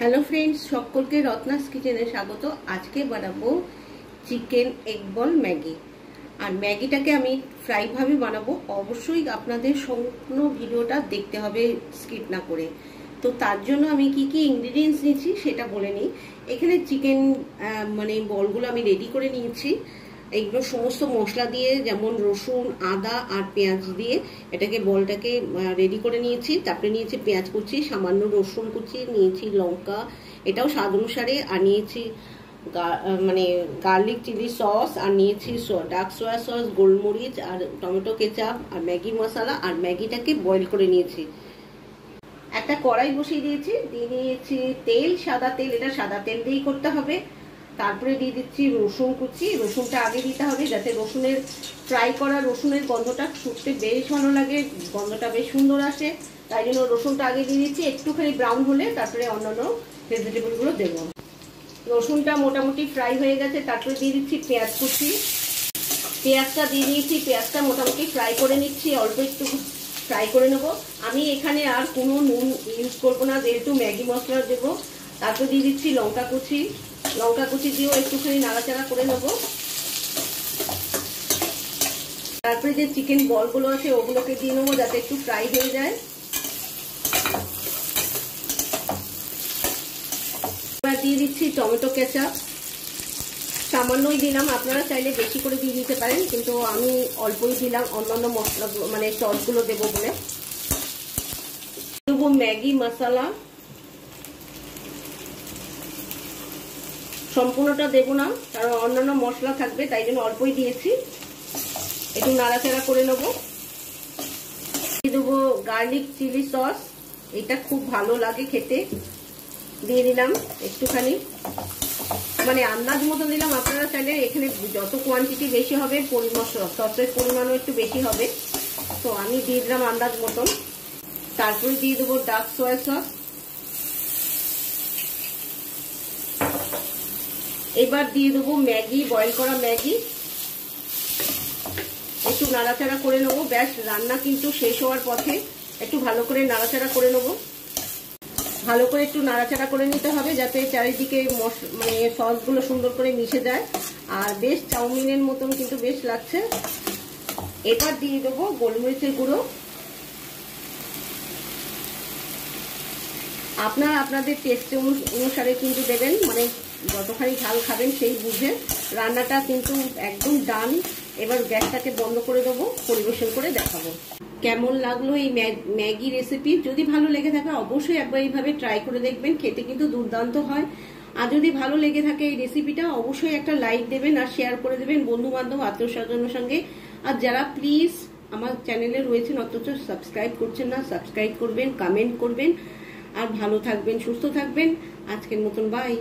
Hello friends सकलके Ratnas किचेने स्वागत। आज के बनाबो चिकेन एग बल मैगी और मैगीटाके आमी फ्राई भावे बनाबो। अवश्यई आपनादेर सम्पूर्ण भिडियोटा देखते हबे स्किप ना करे। तो तार जोन्नो आमी की इंग्रेडिएंट्स निয়েছি সেটা বলে নিই। এখানে চিকেন মানে বলগুলো আমি রেডি করে নিয়েছি। এগুলো সমস্ত মশলা দিয়ে যেমন রসুন আদা আর পেঁয়াজ দিয়ে এটাকে বলটাকে রেডি করে নিয়েছি। তারপরে নিয়েছি পেঁয়াজ কুচি, সামান্য রসুন কুচি, নিয়েছি লঙ্কা, এটাও স্বাদ অনুসারে, আর নিয়েছি মানে গার্লিক চিলি সস, আর নিয়েছি ডার্ক সোয়া সস, গোলমরিচ আর টমেটো কেচাপ আর ম্যাগি মশলা, আর ম্যাগিটাকে বয়েল করে নিয়েছি। একটা কড়াই বসিয়ে দিয়েছি, দিয়ে নিয়েছি তেল, সাদা তেল, এটা সাদা তেল দিয়েই করতে হবে। তারপরে দিয়ে দিচ্ছি রসুন কুচি। রসুনটা আগে দিতে হবে যাতে রসুনের ফ্রাই করা রসুনের গন্ধটা শুকতে বেশ ভালো লাগে, গন্ধটা বেশ সুন্দর আসে। তাই জন্য রসুনটা আগে দিয়ে দিচ্ছি। একটুখানি ব্রাউন হলে তারপরে অন্যান্য ভেজিটেবলগুলো দেব। রসুনটা মোটামুটি ফ্রাই হয়ে গেছে, তারপরে দিয়ে দিচ্ছি পেঁয়াজ কুচি। পেঁয়াজটা দিয়ে দিয়েছি, পেঁয়াজটা মোটামুটি ফ্রাই করে নিচ্ছি, অল্প একটু ফ্রাই করে নেব। আমি এখানে আর কোনো নুন ইউজ করবো না, যেহেতু ম্যাগি মশলা দেবো। তারপর দিয়ে দিচ্ছি লঙ্কা কুচি। লঙ্কা কুচি দিয়েও একটুখানি নাড়াচাড়া করে নেব। তারপরে যে চিকেন বলগুলো আছে ওগুলোকে দিয়ে নেবো যাতে একটু ফ্রাই হয়ে যায়। এবার দিয়ে দিচ্ছি টমেটো কেচাপ, সামান্যই দিলাম, আপনারা চাইলে বেশি করে দিয়ে দিতে পারেন, কিন্তু আমি অল্পই দিলাম অন্যান্য মশলা মানে সসগুলো দেবো বলে। দেবো ম্যাগি মশলা, সম্পূর্ণটা দেবো না কারণ অন্যান্য মশলা থাকবে, তাই জন্য অল্পই দিয়েছি। একটু নাড়াচাড়া করে নেবো। দিয়ে দেবো গার্লিক চিলি সস, এটা খুব ভালো লাগে খেতে, দিয়ে দিলাম একটুখানি, মানে আন্দাজ মতো দিলাম। আপনারা চাইলে এখানে যত কোয়ান্টিটি বেশি হবে সসের পরিমাণও একটু বেশি হবে, তো আমি দিয়ে দিলাম আন্দাজ মতন। তারপরে দিয়ে দেবো ডার্ক সোয়া সস। এবার দিয়ে দেবো ম্যাগি, বয়েল করা ম্যাগি। একটু নাড়াচাড়া করে নেবো। ব্যাস, রান্না কিন্তু শেষ হওয়ার পথে, একটু ভালো করে নাড়াচাড়া করে নেবো। ভালো করে একটু নাড়াচাড়া করে নিতে হবে যাতে চারিদিকে মানে সসগুলো সুন্দর করে মিশে যায়, আর বেশ চাউমিনের মতন কিন্তু বেশ লাগছে। এবার দিয়ে দেবো গোলমরিচের গুঁড়ো। আপনারা আপনাদের টেস্ট অনুসারে কিন্তু দেবেন, মানে যতখানি ঝাল খাবেন সেই বুঝে। রান্নাটা কিন্তু একদম ডান। এবার গ্যাসটাকে বন্ধ করে দেবো, পরিবেশন করে দেখাবো। কেমন লাগলো এই ম্যাগি রেসিপি? যদি ভালো লেগে থাকে অবশ্যই একবার এইভাবে ট্রাই করে দেখবেন, খেতে কিন্তু দুর্দান্ত হয়। আর যদি ভালো লেগে থাকে এই রেসিপিটা অবশ্যই একটা লাইক দেবেন আর শেয়ার করে দেবেন বন্ধু বান্ধব আত্মীয় স্বজনের সঙ্গে। আর যারা প্লিজ আমার চ্যানেলে রয়েছেন অথচ সাবস্ক্রাইব করছেন না, সাবস্ক্রাইব করবেন, কমেন্ট করবেন। আর ভালো থাকবেন, সুস্থ থাকবেন। আজকের মতন বাই।